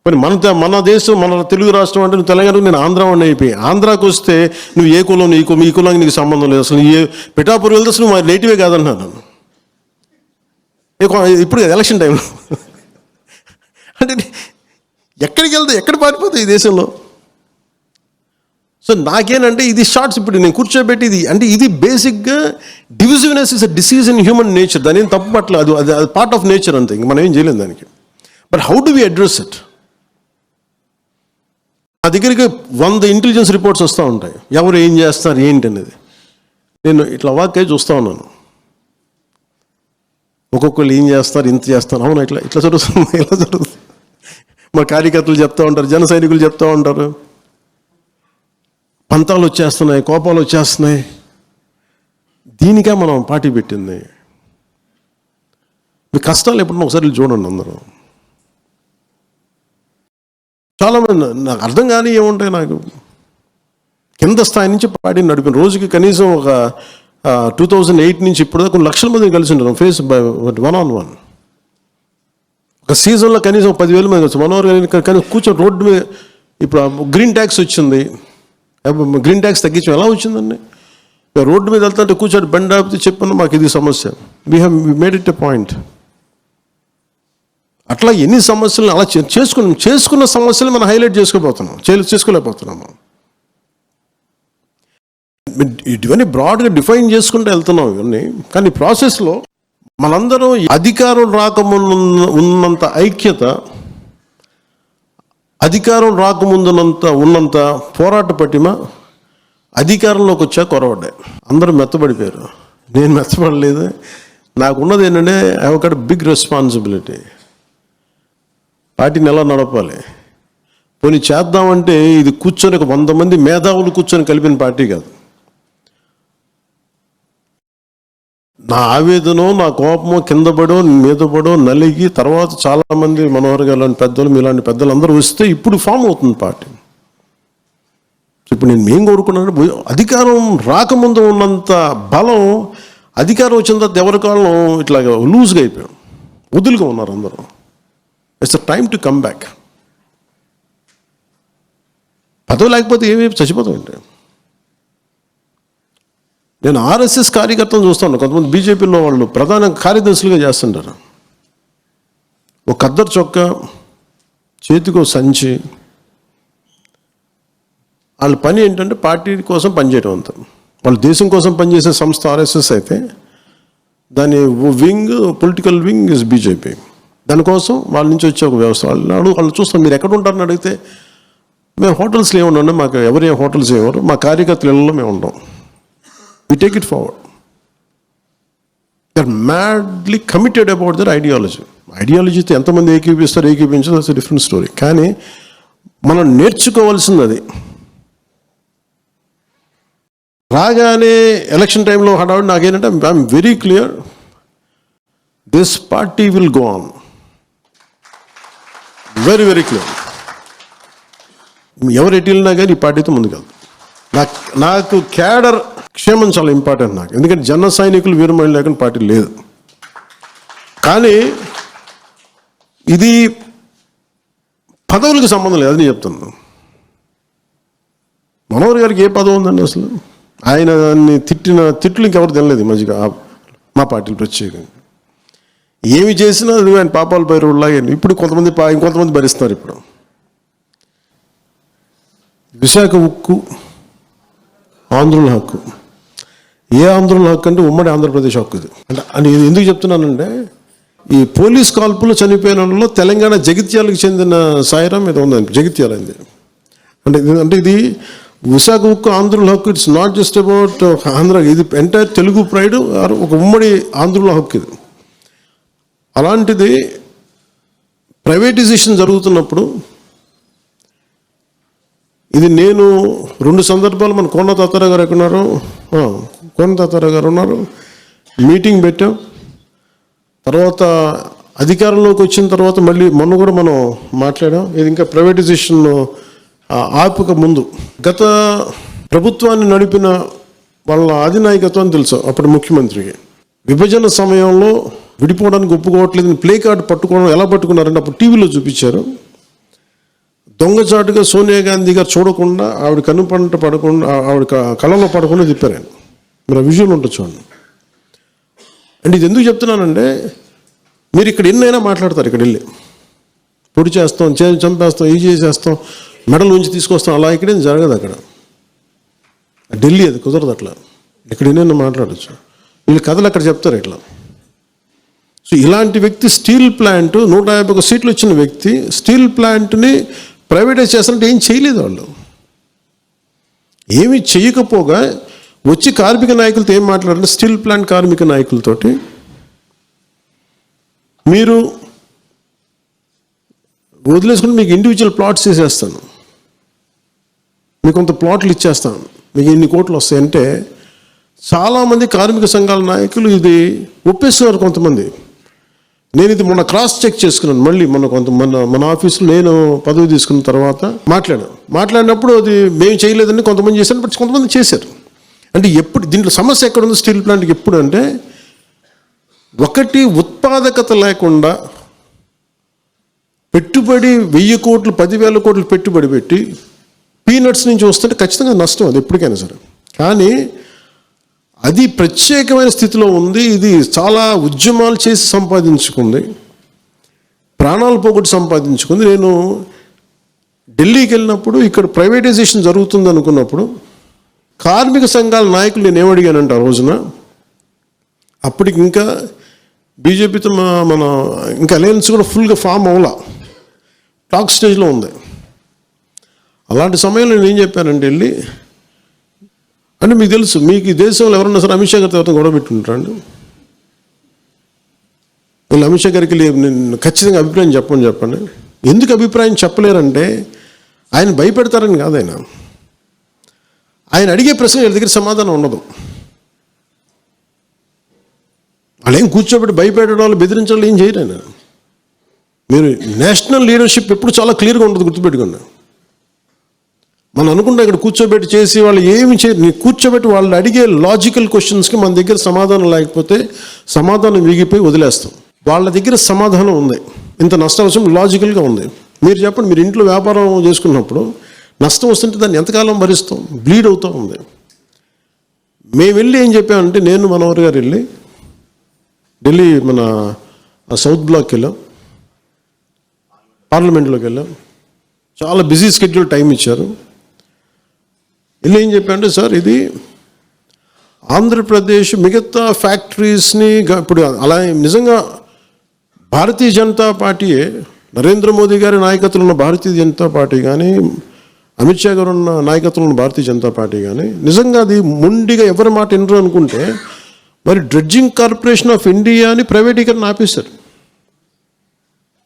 మరి మన దేశం, మన తెలుగు రాష్ట్రం అంటే నువ్వు తెలంగాణకు, నేను ఆంధ్ర వాడిని అయిపోయి, ఆంధ్రాకి వస్తే నువ్వు ఏ కులం, మీ కులానికి నీకు సంబంధం లేదు, అసలు ఏ పిఠాపురం వెళ్తే అసలు నువ్వు నేటివే కాదన్నాను నన్ను. ఇప్పుడు ఎలక్షన్ టైంలో అంటే ఎక్కడికి వెళ్తే ఎక్కడ పారిపోతాయి ఈ దేశంలో? సో నాకేనంటే ఇది షార్ట్స్ ఇప్పుడు నేను కూర్చోబెట్టి ఇది అంటే ఇది బేసిక్గా divisiveness is a disease in human nature. దాని ఏం తప్పు పట్ల, అది పార్ట్ ఆఫ్ నేచర్ అంతే, ఇంక మనం ఏం చేయలేం దానికి. But how do we address it? నా దగ్గరికి 100 ఇంటెలిజెన్స్ రిపోర్ట్స్ వస్తూ ఉంటాయి, ఎవరు ఏం చేస్తారు ఏంటి అనేది. నేను ఇట్లా వాక్య చూస్తూ ఉన్నాను, ఒక్కొక్కళ్ళు ఏం చేస్తారు, ఇంత చేస్తారు, అవును ఇట్లా జరుగుతుంది, ఇలా జరుగుతుంది. మా కార్యకర్తలు చెప్తూ ఉంటారు, జన సైనికులు చెప్తూ ఉంటారు, పంతాలు వచ్చేస్తున్నాయి, కోపాలు వచ్చేస్తున్నాయి. దీనికే మనం పార్టీ పెట్టింది. మీ కష్టాలు ఎప్పుడన్నా ఒకసారి చూడండి అందరూ. చాలామంది నాకు అర్థం కానీ ఏముంటాయి, నాకు కింద స్థాయి నుంచి పార్టీని నడిపిన రోజుకి కనీసం ఒక 2008 నుంచి ఇప్పుడు కొన్ని లక్షల మందిని కలిసి ఉంటారు ఫేస్ 1-on-1. ఒక సీజన్లో కనీసం 10,000 మంది కలిసి 1 hour కానీ కూర్చొని రోడ్డు మీద. ఇప్పుడు గ్రీన్ ట్యాక్స్ వచ్చింది, గ్రీన్ ట్యాక్స్ తగ్గించడం ఎలా వచ్చిందండి? రోడ్డు మీద వెళ్తుంటే కూర్చొని బండి ఆపితే చెప్పాను మాకు ఇది సమస్య, we made it a point. అట్లా ఎన్ని సమస్యలను అలా చేసుకున్న సమస్యలు మనం హైలైట్ చేసుకోలేకపోతున్నాము. ఇవన్నీ బ్రాడ్గా డిఫైన్ చేసుకుంటూ వెళ్తున్నాం ఇవన్నీ. కానీ ప్రాసెస్లో మనందరం అధికారం రాకముందు ఉన్నంత ఐక్యత, అధికారం ఉన్నంత పోరాట పటిమ అధికారంలోకి వచ్చా కొరవడ్డాయి. అందరూ మెత్తబడిపోయారు. నేను మెత్తబడలేదు. నాకున్నది ఏంటంటే I have got big responsibility. పార్టీని ఎలా నడపాలి, పోనీ చేద్దామంటే ఇది కూర్చొని ఒక 100 మంది మేధావులు కూర్చొని కలిపిన పార్టీ కాదు. నా ఆవేదనో నా కోపమో కింద పడో మీద పడో నలిగి తర్వాత చాలామంది మనోహర్ గారు లాంటి పెద్దలు, మీలాంటి పెద్దలు అందరూ వస్తే ఇప్పుడు ఫామ్ అవుతుంది పార్టీ. ఇప్పుడు నేను ఏం కోరుకున్నానంటే, అధికారం రాకముందు ఉన్నంత బలం అధికారం వచ్చిన తర్వాత ఎవరి కాలం ఇట్లా లూజ్గా అయిపోయాం, వదులుగా ఉన్నారు అందరూ. It's a time to come back. పదవి లేకపోతే ఏమి చచ్చిపోతామంటే. నేను ఆర్ఎస్ఎస్ కార్యకర్తలు చూస్తాను, కొంతమంది బీజేపీలో వాళ్ళు ప్రధాన కార్యదర్శులుగా చేస్తుంటారు. ఒక ఖద్దరు చొక్కా, చేతికో సంచి. వాళ్ళ పని ఏంటంటే పార్టీ కోసం పనిచేయడం అంతా. వాళ్ళు దేశం కోసం పనిచేసే సంస్థ ఆర్ఎస్ఎస్ అయితే దాని wing, political wing is BJP. దానికోసం వాళ్ళ నుంచి వచ్చే ఒక వ్యవస్థ. వాళ్ళు చూస్తాం, మీరు ఎక్కడ ఉంటారని అడిగితే మేము హోటల్స్లో ఏముండండి, మాకు ఎవరేం హోటల్స్ ఏమరు, మా కార్యకర్తల ఇళ్ళలో మేము ఉంటాం. We take it forward. They are madly committed about their ideology. ఐడియాలజీతో ఎంతమంది ఏకీపించారు, దట్స్ ఎ డిఫరెంట్ స్టోరీ. కానీ మనం నేర్చుకోవాల్సింది అది. రాగానే ఎలక్షన్ టైంలో హడావుడి నాకేంటంటే I'm very clear, this party will go on. Very very clear. ఎవరు ఎటు వెళ్ళినా కానీ ఈ పార్టీతో ముందుకెళ్తాం. నాకు క్యాడర్ క్షేమం చాలా ఇంపార్టెంట్ నాకు, ఎందుకంటే జన సైనికులు వీరమహిళ లేకుండా పార్టీ లేదు. కానీ ఇది పదవులకు సంబంధం లేదు, అది నేను చెప్తున్నాను. మనోహర్ గారికి ఏ పదవి ఉందండి అసలు? ఆయన దాన్ని తిట్లు ఇంకెవరు తినలేదు ఈ మధ్యగా మా పార్టీలు ప్రత్యేకంగా. ఏమి చేసినా అది ఆయన పాపాల పై రోడ్లాగే. ఇప్పుడు ఇంకొంతమంది భరిస్తున్నారు. ఇప్పుడు విశాఖ ఉక్కు ఆంధ్రుల హక్కు. ఏ ఆంధ్రుల హక్కు అంటే ఉమ్మడి ఆంధ్రప్రదేశ్ హక్కు ఇది. అంటే ఎందుకు చెప్తున్నానంటే, ఈ పోలీస్ కాల్పులు చనిపోయిన వాళ్ళలో తెలంగాణ జగిత్యాలకు చెందిన సాయిరాం ఏదో ఉందండి, జగిత్యాల అయింది. అంటే ఇది విశాఖ ఉక్కు ఆంధ్రుల హక్కు. It's not just about Andhra, ఇది ఎంటైర్ తెలుగు ప్రైడ్, ఒక ఉమ్మడి ఆంధ్రుల హక్కు ఇది. అలాంటిది ప్రైవేటైజేషన్ జరుగుతున్నప్పుడు ఇది నేను 2 సందర్భాలు, మన కోన తాతారావు గారు ఎక్కడున్నారు, కోన తాతారావు గారు ఉన్నారు, మీటింగ్ పెట్టాం. తర్వాత అధికారంలోకి వచ్చిన తర్వాత మళ్ళీ మొన్న కూడా మనం మాట్లాడాం. ఇది ఇంకా ప్రైవేటైజేషన్ ఆపక ముందు గత ప్రభుత్వాన్ని నడిపిన వాళ్ళ అధినాయకత్వం తెలుసు అప్పుడు ముఖ్యమంత్రికి. విభజన సమయంలో విడిపోవడానికి ఒప్పుకోవట్లేదని ప్లే కార్డు పట్టుకోవడం ఎలా పట్టుకున్నారంటే అప్పుడు టీవీలో చూపించారు. దొంగచాటుగా సోనియా గాంధీ గారు చూడకుండా ఆవిడ కనుపంట పడకుండా, ఆవిడ కళ్ళలో పడకుండా తిప్పారు ఆయన. మీరు ఆ విజువల్ ఉంటుంది చూడండి. అంటే ఇది ఎందుకు చెప్తున్నానంటే, మీరు ఇక్కడ ఎన్నైనా మాట్లాడతారు, ఇక్కడ వెళ్ళి పొడి చేస్తాం, చంపేస్తాం, ఇది చేసేస్తాం, మెడల్ ఉంచి తీసుకొస్తాం, అలా ఇక్కడేం జరగదు. అక్కడ ఢిల్లీ అది కుదరదు. అట్లా ఇక్కడ ఎన్నైనా మాట్లాడచ్చు. వీళ్ళు కథలు అక్కడ చెప్తారు ఇట్లా. సో ఇలాంటి వ్యక్తి స్టీల్ ప్లాంట్ 151 సీట్లు వచ్చిన వ్యక్తి స్టీల్ ప్లాంట్ని ప్రైవేటైజ్ చేస్తారంటే ఏం చేయలేదు. వాళ్ళు ఏమి చేయకపోగా వచ్చి కార్మిక నాయకులతో ఏం మాట్లాడారంటే, స్టీల్ ప్లాంట్ కార్మిక నాయకులతోటి మీరు వదిలేసుకుని మీకు ఇండివిజువల్ ప్లాట్స్ చేసేస్తాను, మీకు కొంత ప్లాట్లు ఇచ్చేస్తాను, మీకు ఎన్ని కోట్లు వస్తాయంటే చాలామంది కార్మిక సంఘాల నాయకులు ఇది ఒప్పేస్తున్నారు. కొంతమంది, నేను ఇది మొన్న క్రాస్ చెక్ చేసుకున్నాను. మళ్ళీ మన ఆఫీసులో నేను పదవి తీసుకున్న తర్వాత మాట్లాడినప్పుడు అది మేము చేయలేదని కొంతమంది చేశారు, బట్ కొంతమంది చేశారు. అంటే ఎప్పుడు దీంట్లో సమస్య ఎక్కడ ఉంది స్టీల్ ప్లాంట్కి? ఎప్పుడు అంటే, ఒకటి ఉత్పాదకత లేకుండా పెట్టుబడి 1000 కోట్లు 10,000 కోట్లు పెట్టుబడి పెట్టి పీనట్స్ నుంచి వస్తుంటే ఖచ్చితంగా నష్టం, అది ఎప్పటికైనా సరే. కానీ అది ప్రత్యేకమైన స్థితిలో ఉంది. ఇది చాలా ఉద్యమాలు చేసి సంపాదించుకుంది, ప్రాణాలు పోగొట్టి సంపాదించుకుంది. నేను ఢిల్లీకి వెళ్ళినప్పుడు ఇక్కడ ప్రైవేటైజేషన్ జరుగుతుంది అనుకున్నప్పుడు కార్మిక సంఘాల నాయకులు నేను ఏమడిగానంటే, ఆ రోజున అప్పటికి ఇంకా బీజేపీతో మన ఇంకా అలయన్స్ కూడా ఫుల్గా ఫామ్ అవ్వలా, టాక్ స్టేజ్లో ఉంది. అలాంటి సమయంలో నేను ఏం చెప్పానంటే, వెళ్ళి అంటే మీకు తెలుసు, మీకు ఈ దేశంలో ఎవరన్నా సరే అమిత్ షా గారితో ఎవరితో గొడవ పెట్టుకుంటారండి. వీళ్ళు అమిత్ షా గారికి నేను ఖచ్చితంగా అభిప్రాయం చెప్పండి. ఎందుకు అభిప్రాయం చెప్పలేరంటే, ఆయన భయపెడతారని కాదు. ఆయన అడిగే ప్రశ్న వీళ్ళ దగ్గర సమాధానం ఉండదు. వాళ్ళు ఏం కూర్చోబెట్టి భయపెట్టడం వాళ్ళు బెదిరించాలి ఏం చేయరు. ఆయన మీరు నేషనల్ లీడర్షిప్ ఎప్పుడు చాలా క్లియర్గా ఉంటుంది, గుర్తుపెట్టుకోండి. మనం అనుకుంటాం ఇక్కడ కూర్చోబెట్టి చేసి వాళ్ళు ఏమి చేయరు. నీ కూర్చోబెట్టి వాళ్ళు అడిగే లాజికల్ క్వశ్చన్స్కి మన దగ్గర సమాధానం లేకపోతే సమాధానం వీగిపోయి వదిలేస్తాం. వాళ్ళ దగ్గర సమాధానం ఉంది, ఇంత నష్టం అవసరం లాజికల్గా ఉంది. మీరు చెప్పండి, మీరు ఇంట్లో వ్యాపారం చేసుకున్నప్పుడు నష్టం వస్తుంటే దాన్ని ఎంతకాలం భరిస్తాం? బ్లీడ్ అవుతూ ఉంది. మేము వెళ్ళి ఏం చెప్పామంటే, నేను మనోహర్ గారు వెళ్ళి ఢిల్లీ మన సౌత్ బ్లాక్కి వెళ్ళాం, పార్లమెంట్లోకి వెళ్ళాం. చాలా బిజీ స్కెడ్యూల్ టైం ఇచ్చారు. వెళ్ళి ఏం చెప్పారంటే, సార్ ఇది ఆంధ్రప్రదేశ్ మిగతా ఫ్యాక్టరీస్ని ఇప్పుడు అలా నిజంగా భారతీయ జనతా పార్టీయే, నరేంద్ర మోదీ గారి నాయకత్వంలో ఉన్న భారతీయ జనతా పార్టీ కానీ, అమిత్ షా గారు ఉన్న నాయకత్వంలో ఉన్న భారతీయ జనతా పార్టీ కానీ నిజంగా అది మొండిగా ఎవరి మాట వినరు అనుకుంటే, మరి డ్రెడ్జింగ్ కార్పొరేషన్ ఆఫ్ ఇండియాని ప్రైవేటీకరణ ఆపేశారు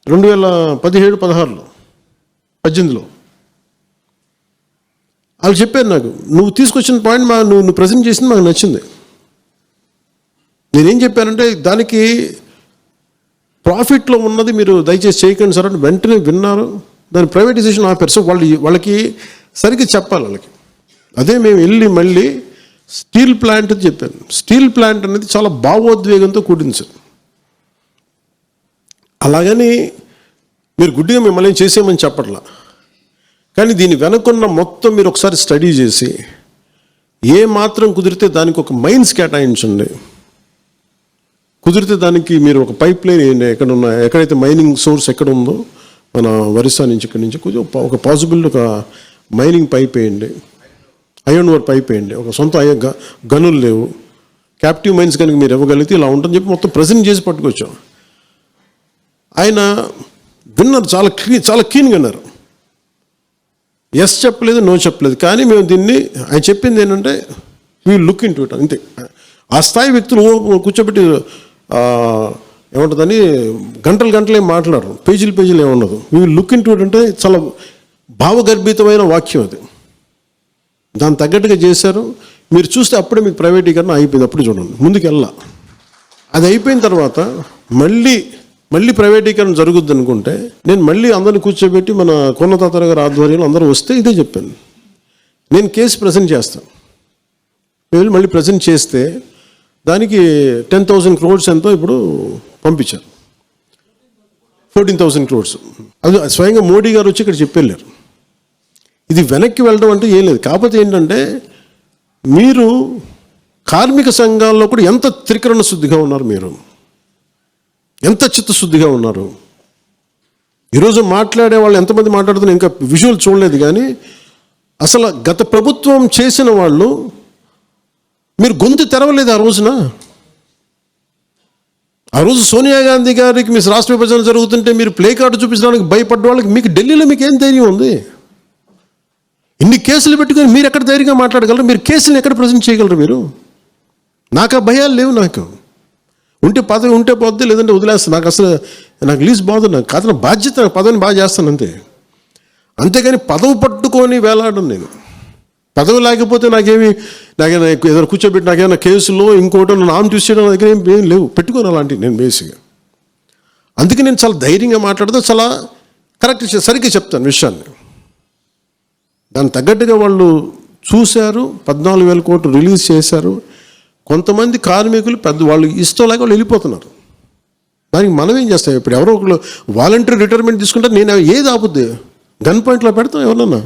2017-18లో 18లో. వాళ్ళు చెప్పారు నాకు, నువ్వు తీసుకొచ్చిన పాయింట్ నువ్వు ప్రజెంట్ చేసింది మాకు నచ్చింది. నేనేం చెప్పానంటే, దానికి ప్రాఫిట్లో ఉన్నది మీరు దయచేసి చేయకండి సార్ అని వెంటనే విన్నారు, దాని ప్రైవేటైజేషన్ ఆపారు. సో వాళ్ళకి సరిగ్గా చెప్పాలి వాళ్ళకి. అదే మేము వెళ్ళి మళ్ళీ స్టీల్ ప్లాంట్ చెప్పాను. స్టీల్ ప్లాంట్ అనేది చాలా భావోద్వేగంతో కూడింది సార్. అలాగని మీరు గుడ్డిగా మిమ్మల్ని చేసేయమని చెప్పట్లా, కానీ దీని వెనకున్న మొత్తం మీరు ఒకసారి స్టడీ చేసి ఏ మాత్రం కుదిరితే దానికి ఒక మైన్స్ కేటాయించండి. కుదిరితే దానికి మీరు ఒక పైప్ లైన్ ఎక్కడైతే మైనింగ్ సోర్స్ ఎక్కడ ఉందో మన ఒరిస్సా నుంచి ఇక్కడి నుంచి కొంచెం ఒక పాసిబుల్ ఒక మైనింగ్ పైప్ వేయండి, ఐరన్ ఓర్ పైప్ వేయండి. ఒక సొంత గనులు లేవు, క్యాప్టివ్ మైన్స్ కనుక మీరు ఇవ్వగలిగితే ఇలా ఉంటుందని చెప్పి మొత్తం ప్రజెంట్ చేసి పట్టుకొచ్చాం. ఆయన విన్నారు, చాలా క్లీన్గా విన్నారు. ఎస్ చెప్పలేదు, నో చెప్పలేదు, కానీ మేము దీన్ని ఆయన చెప్పింది ఏంటంటే we look in to it అంతే. ఆ స్థాయి వ్యక్తులు కూర్చోబెట్టి ఏముంటుందని గంటలు ఏం మాట్లాడరు, పేజీలు ఏముండదు. We look in to it అంటే చాలా భావగర్భితమైన వాక్యం అది. దాన్ని తగ్గట్టుగా చేశారు. మీరు చూస్తే అప్పుడే మీకు ప్రైవేటీకరణ అయిపోయింది. అప్పుడు చూడండి, ముందుకు వెళ్ళా. అది అయిపోయిన తర్వాత మళ్ళీ ప్రైవేటీకరణ జరుగుద్ది అనుకుంటే నేను మళ్ళీ అందరిని కూర్చోబెట్టి మన కొన్నతాతర గారి ఆధ్వర్యంలో అందరూ వస్తే ఇదే చెప్పాను, నేను కేసు ప్రజెంట్ చేస్తాను. మళ్ళీ ప్రజెంట్ చేస్తే దానికి 10,000 crores ఎంతో ఇప్పుడు పంపించారు, 14,000 crores. అది స్వయంగా మోడీ గారు వచ్చి ఇక్కడ చెప్పెళ్ళారు. ఇది వెనక్కి వెళ్ళడం అంటే ఏం లేదు. కాకపోతే ఏంటంటే మీరు కార్మిక సంఘాల్లో కూడా ఎంత త్రికరణ శుద్ధిగా ఉన్నారు, మీరు ఎంత చిత్తశుద్ధిగా ఉన్నారు. ఈరోజు మాట్లాడే వాళ్ళు ఎంతమంది మాట్లాడుతున్నారు ఇంకా విజువల్ చూడలేదు, కానీ అసలు గత ప్రభుత్వం చేసిన వాళ్ళు మీరు గొంతు తెరవలేదు ఆ రోజున. ఆ రోజు సోనియా గాంధీ గారికి మీ రాష్ట్ర విభజన జరుగుతుంటే మీరు ప్లే కార్డు చూపించడానికి భయపడ్డ వాళ్ళకి మీకు ఢిల్లీలో మీకు ఏం ధైర్యం ఉంది? ఇన్ని కేసులు పెట్టుకొని మీరు ఎక్కడ ధైర్యంగా మాట్లాడగలరు? మీరు కేసులను ఎక్కడ ప్రజెంట్ చేయగలరు? మీరు నాకు ఆ భయాలు లేవు. నాకు ఉంటే పదవి ఉంటే పోద్ది, లేదంటే వదిలేస్తాను. నాకు లీజ్ బాగుంది. నాకు కాదు, నా బాధ్యత, పదవిని బాగా చేస్తాను అంతే. అంతేగాని పదవి పట్టుకొని వేలాడను నేను. పదవి లేకపోతే నాకేమి ఏదైనా కూర్చోబెట్టి నాకేమైనా కేసులో ఇంకోటో నామ్ చూసి చేయడం దగ్గర ఏం లేవు, పెట్టుకోను అలాంటివి నేను బేసిక్గా. అందుకే నేను చాలా ధైర్యంగా మాట్లాడుతూ చాలా కరెక్ట్ సరిగ్గా చెప్తాను విషయాన్ని. దానికి తగ్గట్టుగా వాళ్ళు చూశారు, 14,000 కోట్లు రిలీజ్ చేశారు. కొంతమంది కార్మికులు వాళ్ళు ఇష్టం లేక వాళ్ళు వెళ్ళిపోతున్నారు. దానికి మనం ఏం చేస్తాం? ఇప్పుడు ఎవరో ఒకళ్ళు వాలంటరీ రిటైర్మెంట్ తీసుకుంటే నేను ఏది ఆపుద్ది? గన్ పాయింట్లో పెడతాం ఎవరన్నా.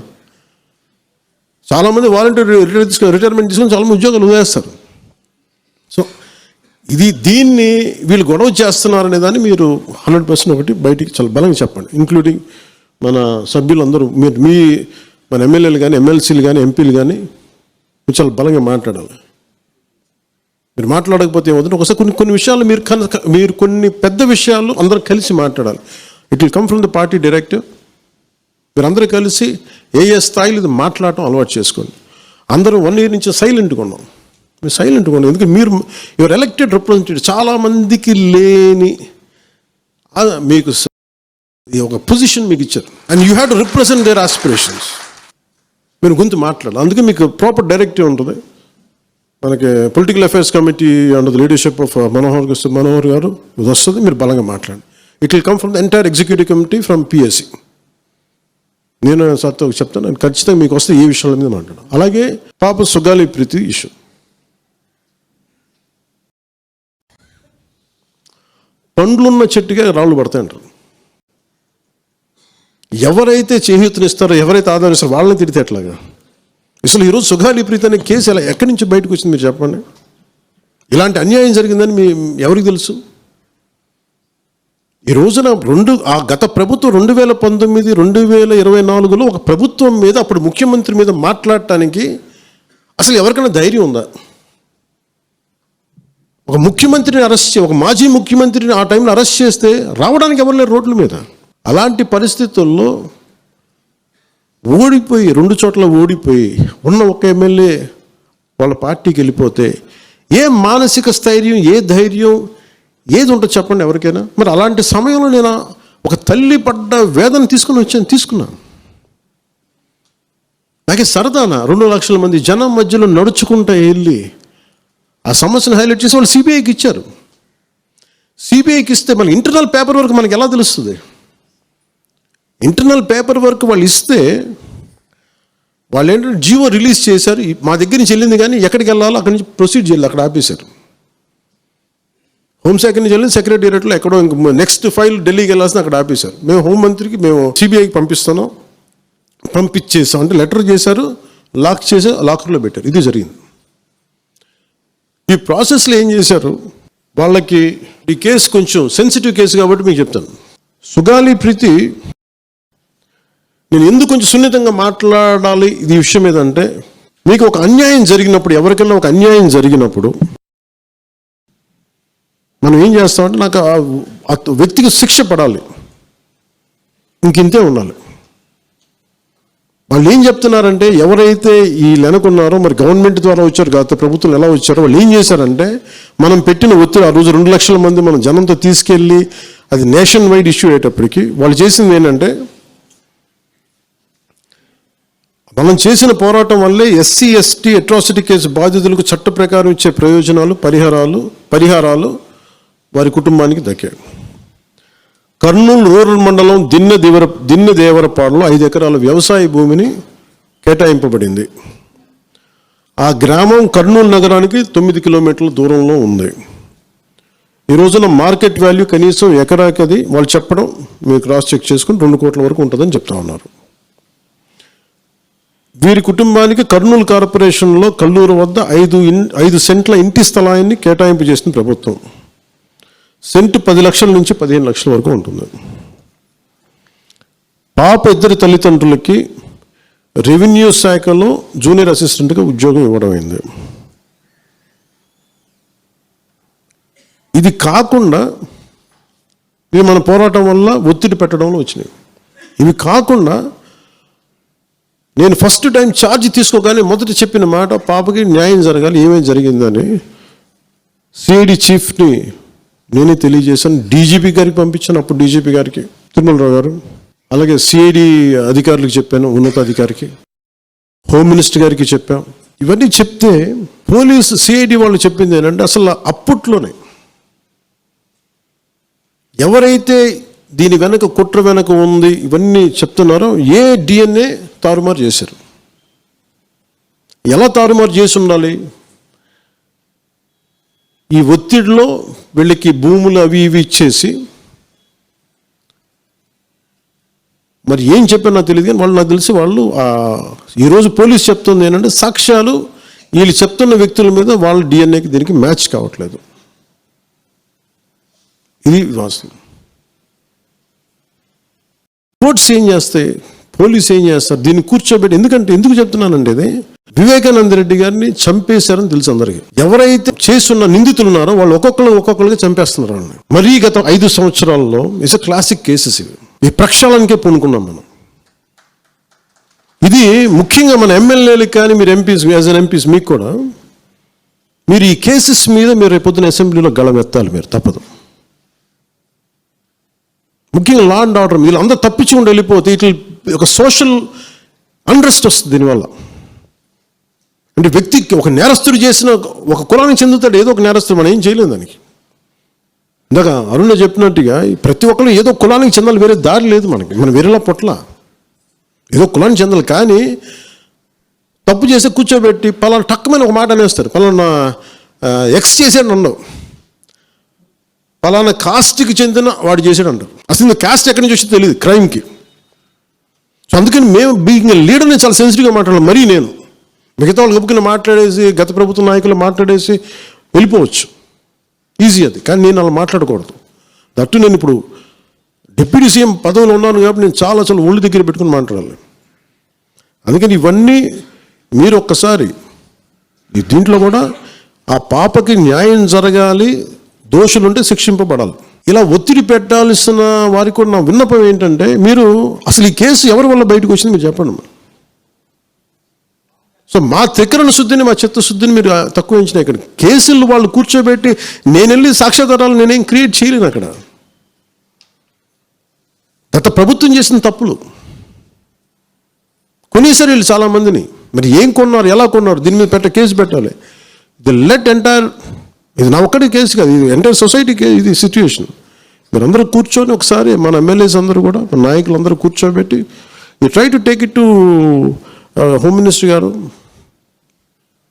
చాలామంది వాలంటరీ రిటైర్మెంట్ తీసుకొని చాలామంది ఉద్యోగాలు వదిలేస్తారు. సో దీన్ని వీళ్ళు గొడవ చేస్తున్నారనే దాన్ని మీరు 100% ఒకటి బయటికి చాలా బలంగా చెప్పండి, ఇంక్లూడింగ్ మన సభ్యులందరూ. మన ఎమ్మెల్యేలు కానీ, ఎమ్మెల్సీలు కానీ, ఎంపీలు కానీ చాలా బలంగా మాట్లాడాలి. మీరు మాట్లాడకపోతే ఏమవుతుంది? ఒకసారి కొన్ని విషయాలు మీరు కొన్ని పెద్ద విషయాలు అందరూ కలిసి మాట్లాడాలి. It will come from the party directive. మీరు అందరూ కలిసి ఏ స్థాయిలో ఇది మాట్లాడటం అలవాటు చేసుకోండి. అందరూ 1 year నుంచి సైలెంట్గా ఉన్నాం. మీరు సైలెంట్గా ఉన్నాం ఎందుకంటే మీరు యువర్ ఎలక్టెడ్ రిప్రజెంటేటివ్. చాలామందికి లేని మీకు ఒక పొజిషన్ మీకు ఇచ్చారు, and you have to represent their aspirations. మీరు గొంతు మాట్లాడాలి. అందుకే మీకు ప్రాపర్ డైరెక్టివ్ ఉంటుంది. మనకి political affairs committee under the leadership of Manohar garu ఇది వస్తుంది. మీరు బలంగా మాట్లాడండి. It will come from the entire executive committee from PSC. నేను సార్తో చెప్తాను, నేను ఖచ్చితంగా మీకు వస్తే ఏ విషయాల మీద మాట్లాడాను. అలాగే పాప సుగాలి ప్రీతి ఇష్యూ. పండ్లున్న చెట్టుగా రాళ్ళు పడతాయంటారు. ఎవరైతే చేయూతనిస్తారో, ఎవరైతే ఆదరిస్తారో వాళ్ళని తిడితే ఎట్లాగా? అసలు ఈరోజు సుగాలి ప్రీతి అనే కేసు ఎలా ఎక్కడి నుంచి బయటకు వచ్చింది మీరు చెప్పండి. ఇలాంటి అన్యాయం జరిగిందని ఎవరికి తెలుసు? ఈ రోజున గత ప్రభుత్వం 2019, 2024లో ఒక ప్రభుత్వం మీద, అప్పుడు ముఖ్యమంత్రి మీద మాట్లాడటానికి అసలు ఎవరికైనా ధైర్యం ఉందా? ఒక ముఖ్యమంత్రిని ఒక మాజీ ముఖ్యమంత్రిని ఆ టైంలో అరెస్ట్ చేస్తే రావడానికి ఎవరు లేరు రోడ్ల మీద. అలాంటి పరిస్థితుల్లో ఓడిపోయి 2 చోట్ల ఓడిపోయి ఉన్న ఒక ఎమ్మెల్యే వాళ్ళ పార్టీకి వెళ్ళిపోతే ఏ మానసిక స్థైర్యం, ఏ ధైర్యం, ఏది ఉంటుంది చెప్పండి ఎవరికైనా? మరి అలాంటి సమయంలో నేను ఒక తల్లి పడ్డ వేదన తీసుకున్నాను. నాకే సరదానా 2 లక్షల మంది జనం మధ్యలో నడుచుకుంటూ వెళ్ళి ఆ సమస్యను హైలైట్ చేసి వాళ్ళు సిబిఐకి ఇచ్చారు. సిబిఐకి ఇస్తే మన ఇంటర్నల్ పేపర్ వర్క్ మనకి ఎలా తెలుస్తుంది? ఇంటర్నల్ పేపర్ వర్క్ వాళ్ళు ఇస్తే వాళ్ళు ఏంటంటే జీవో రిలీజ్ చేశారు, మా దగ్గర నుంచి వెళ్ళింది కానీ ఎక్కడికి వెళ్ళాలో అక్కడి నుంచి ప్రొసీడ్ చేయాలి, అక్కడ ఆపేశారు. హోంశాఖ నుంచి వెళ్ళింది సెక్రటేరియట్లో ఎక్కడో ఇంక నెక్స్ట్ ఫైల్ ఢిల్లీకి వెళ్ళాల్సిన అక్కడ ఆపేశారు. మేము హోంమంత్రికి మేము సిబిఐకి పంపించేసాం అంటే లెటర్ చేశారు, లాక్ చేసి లాకర్లో పెట్టారు. ఇది జరిగింది. ఈ ప్రాసెస్లో ఏం చేశారు, వాళ్ళకి ఈ కేసు కొంచెం సెన్సిటివ్ కేసు కాబట్టి మీకు చెప్తాను. సుగాలి ప్రీతి, నేను ఎందుకు కొంచెం సున్నితంగా మాట్లాడాలి ఇది విషయం ఏదంటే, మీకు ఒక అన్యాయం జరిగినప్పుడు, ఎవరికైనా ఒక అన్యాయం జరిగినప్పుడు మనం ఏం చేస్తామంటే నాకు ఆ వ్యక్తికి శిక్ష పడాలి, ఇంకింతే ఉండాలి. వాళ్ళు ఏం చెప్తున్నారంటే, ఎవరైతే ఈ వెనకున్నారో మరి గవర్నమెంట్ ద్వారా వచ్చారు, గత ప్రభుత్వం ఎలా వచ్చారో వాళ్ళు ఏం చేశారంటే, మనం పెట్టిన ఒత్తిడి ఆ రోజు 2 లక్షల మంది మనం జనంతో తీసుకెళ్ళి అది నేషన్ వైడ్ ఇష్యూ అయ్యేటప్పటికి వాళ్ళు చేసింది ఏంటంటే, మనం చేసిన పోరాటం వల్లే ఎస్సీ ఎస్టీ అట్రాసిటీ కేసు బాధితులకు చట్ట ప్రకారం ఇచ్చే ప్రయోజనాలు పరిహారాలు వారి కుటుంబానికి దక్కాయి. కర్నూలు రూరల్ మండలం దిన్నెదేవరపాడులో 5 ఎకరాల వ్యవసాయ భూమిని కేటాయింపబడింది. ఆ గ్రామం కర్నూలు నగరానికి 9 కిలోమీటర్ల దూరంలో ఉంది. ఈ రోజున మార్కెట్ వాల్యూ కనీసం ఎకరాకి అది వాళ్ళు చెప్పడం మీరు క్రాస్ చెక్ చేసుకుని 2 కోట్ల వరకు ఉంటుందని చెప్తా ఉన్నారు. వీరి కుటుంబానికి కర్నూలు కార్పొరేషన్లో కల్లూరు వద్ద 5 సెంట్ల ఇంటి స్థలాన్ని కేటాయింపు చేసిన ప్రభుత్వం. సెంటు 10 లక్షల నుంచి 15 లక్షల వరకు ఉంటుంది. పాప ఇద్దరి తల్లిదండ్రులకి రెవెన్యూ శాఖలో జూనియర్ అసిస్టెంట్గా ఉద్యోగం ఇవ్వడం అయింది. ఇది కాకుండా ఇది మన పోరాటం వల్ల ఒత్తిడి పెట్టడంలో వచ్చినాయి. ఇవి కాకుండా నేను ఫస్ట్ టైం ఛార్జ్ తీసుకోగానే మొదట చెప్పిన మాట, పాపకి న్యాయం జరగాలి, ఏమేమి జరిగిందని సిఐడి చీఫ్ని నేనే తెలియజేశాను. డీజీపీ గారికి పంపించాను, అప్పుడు డీజీపీ గారికి తిరుమలరావు గారు, అలాగే సిఐడి అధికారులకు చెప్పాను, ఉన్నతాధికారికి, హోమ్ మినిస్టర్ గారికి చెప్పాం. ఇవన్నీ చెప్తే పోలీసు సిఐడి వాళ్ళు చెప్పింది ఏంటంటే, అసలు అప్పట్లోనే ఎవరైతే దీని వెనక కుట్ర వెనక ఉంది ఇవన్నీ చెప్తున్నారో ఏ డిఎన్ఏ తారుమారు చేశారు. ఎలా తారుమారు చేసి ఉండాలి? ఈ ఒత్తిడిలో వీళ్ళకి భూములు అవి ఇవి ఇచ్చేసి, మరి ఏం చెప్పారు నాకు తెలియదు కానీ వాళ్ళు నాకు తెలిసి వాళ్ళు ఈరోజు పోలీసు చెప్తుంది ఏంటంటే, సాక్ష్యాలు వీళ్ళు చెప్తున్న వ్యక్తుల మీద వాళ్ళ డిఎన్ఏకి దీనికి మ్యాచ్ కావట్లేదు. ఇది వాస్తవం. కోర్ట్స్ ఏం చేస్తాయి, పోలీసు ఏం చేస్తారు, దీన్ని కూర్చోబెట్టి. ఎందుకు చెప్తున్నానంటే, ఇది వివేకానంద రెడ్డి గారిని చంపేశారని తెలుసు అందరికీ. ఎవరైతే చేస్తున్న నిందితులు ఉన్నారో వాళ్ళు ఒక్కొక్కరికి చంపేస్తున్నారు. మరీ గత 5 సంవత్సరాల్లో ఇట్స్ క్లాసిక్ కేసెస్ ఇవి. ఈ ప్రక్షాళనకే పూనుకున్నాం మనం. ఇది ముఖ్యంగా మన ఎమ్మెల్యేలకు కానీ, మీరు ఎంపీస్, యాజ్ అన్ ఎంపీస్ మీకు కూడా, మీరు ఈ కేసెస్ మీద మీరు రేపొద్దున అసెంబ్లీలో గళమెత్తాలి, మీరు తప్పదు. ముఖ్యంగా లా అండ్ ఆర్డర్ వీళ్ళు అందరూ తప్పించుకుంటూ వెళ్ళిపోతే ఇట్లా ఒక సోషల్ అన్రెస్ట్ వస్తుంది దీనివల్ల. అంటే వ్యక్తికి ఒక నేరస్తుడు చేసిన ఒక కులానికి చెందుతాడు, ఏదో ఒక నేరస్తుడు, మనం ఏం చేయలేము దానికి. ఇందాక అరుణ చెప్పినట్టుగా ప్రతి ఒక్కరు ఏదో కులానికి చెందాలి, వేరే దారి లేదు మనకి. మనం వేరేలా పొట్ల ఏదో కులానికి చెందాలి. కానీ తప్పు చేస్తే కూర్చోబెట్టి పలానా టక్కుమని ఒక మాట అనేస్తారు, పలానా ఎక్స్ చేసాడు ఉండవు, పలానా కాస్ట్కి చెందిన వాడు చేసాడు అంటారు. అసలు కాస్ట్ ఎక్కడి నుంచి వచ్చి తెలియదు క్రైమ్కి. సో అందుకని మేము బీయింగ్ లీడర్ని చాలా సెన్సిటివ్గా మాట్లాడాలి. మరీ నేను మిగతా వాళ్ళు గబుకుని మాట్లాడేసి, గత ప్రభుత్వ నాయకులు మాట్లాడేసి వెళ్ళిపోవచ్చు, ఈజీ అది. కానీ నేను అలా మాట్లాడకూడదు. దట్టు నేను ఇప్పుడు డిప్యూటీ సీఎం పదవిలో ఉన్నాను కాబట్టి నేను చాలా ఒళ్ళు దగ్గర పెట్టుకుని మాట్లాడాలి. అందుకని ఇవన్నీ మీరు ఒక్కసారి దీంట్లో కూడా ఆ పాపకి న్యాయం జరగాలి, దోషులుంటే శిక్షింపబడాలి. ఇలా ఒత్తిడి పెట్టాల్సిన వారికి కూడా నా విన్నపం ఏంటంటే, మీరు అసలు ఈ కేసు ఎవరి వల్ల బయటకు వచ్చింది మీరు చెప్పండి. సో మా త్రికరణ శుద్ధిని, మా చిత్తశుద్ధిని మీరు తక్కువ ఎంచినాయి. ఇక్కడ కేసులు వాళ్ళు కూర్చోబెట్టి నేను వెళ్ళి సాక్ష్యాధారాలు నేనేం క్రియేట్ చేయలేను. అక్కడ గత ప్రభుత్వం చేసిన తప్పులు కొనేసారు వీళ్ళు చాలామందిని. మరి ఏం కొన్నారు, ఎలా కొన్నారు, దీని మీద కేసు పెట్టాలి. ది లెట్ ఎంటైర్ ఇది నా ఒక్కడి కేసు కాదు, ఇది ఎంటైర్ సొసైటీకి ఇది సిచ్యువేషన్. మీరందరూ కూర్చొని ఒకసారి మన ఎమ్మెల్యేస్ అందరూ కూడా, మన నాయకులందరూ కూర్చోబెట్టి you try to take it to home minister గారు,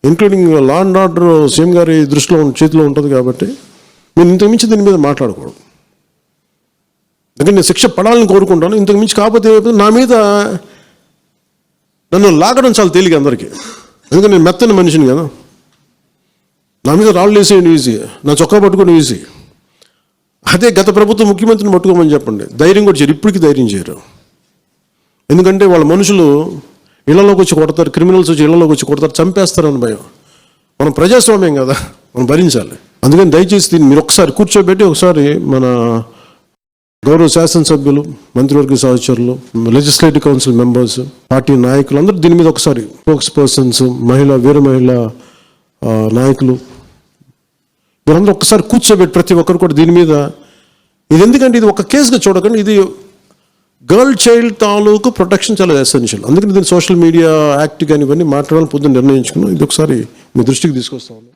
including law and order CM గారి దృష్టిలో చేతిలో ఉంటుంది కాబట్టి నేను ఇంతకు మించి దీని మీద మాట్లాడకూడదు. ఎందుకంటే నేను శిక్ష పడాలని కోరుకుంటాను. ఇంతకు మించి కాకపోతే నా మీద నన్ను లాగడం చాలా తేలిక అందరికీ. ఎందుకంటే నేను మెత్తని మనిషిని కదా, నా మీద రాళ్ళు వేసేయండి ఈజీ, నా చొక్కా పట్టుకొని ఈజీ. అదే గత ప్రభుత్వం ముఖ్యమంత్రిని పట్టుకోమని చెప్పండి, ధైర్యం కూడా చేయరు, ఇప్పటికీ ధైర్యం చేయరు. ఎందుకంటే వాళ్ళ మనుషులు ఇళ్లలోకి వచ్చి కొడతారు, క్రిమినల్స్ వచ్చి ఇళ్లలోకి వచ్చి కొడతారు, చంపేస్తారని భయం. మనం ప్రజాస్వామ్యం కదా, మనం భరించాలి. అందుకని దయచేసి దీన్ని మీరు ఒకసారి కూర్చోబెట్టి ఒకసారి మన గౌరవ శాసనసభ్యులు, మంత్రివర్గ సహచరులు, లెజిస్లేటివ్ కౌన్సిల్ మెంబర్స్, పార్టీ నాయకులు అందరూ దీని మీద ఒకసారి స్పోక్స్ పర్సన్స్, వీర మహిళా నాయకులు వీరందరూ ఒక్కసారి కూర్చోబెట్టి ప్రతి ఒక్కరు కూడా దీని మీద, ఇది ఎందుకంటే ఇది ఒక కేసుగా చూడకండి, ఇది గర్ల్ చైల్డ్ తాలూకు ప్రొటెక్షన్ చాలా ఎసెన్షియల్. అందుకని దీన్ని సోషల్ మీడియా యాక్ట్ కానీ ఇవన్నీ మాట్లాడాలని పొద్దున్న నిర్ణయించుకున్నాం. ఇది ఒకసారి మీ దృష్టికి తీసుకొస్తా ఉన్నాం.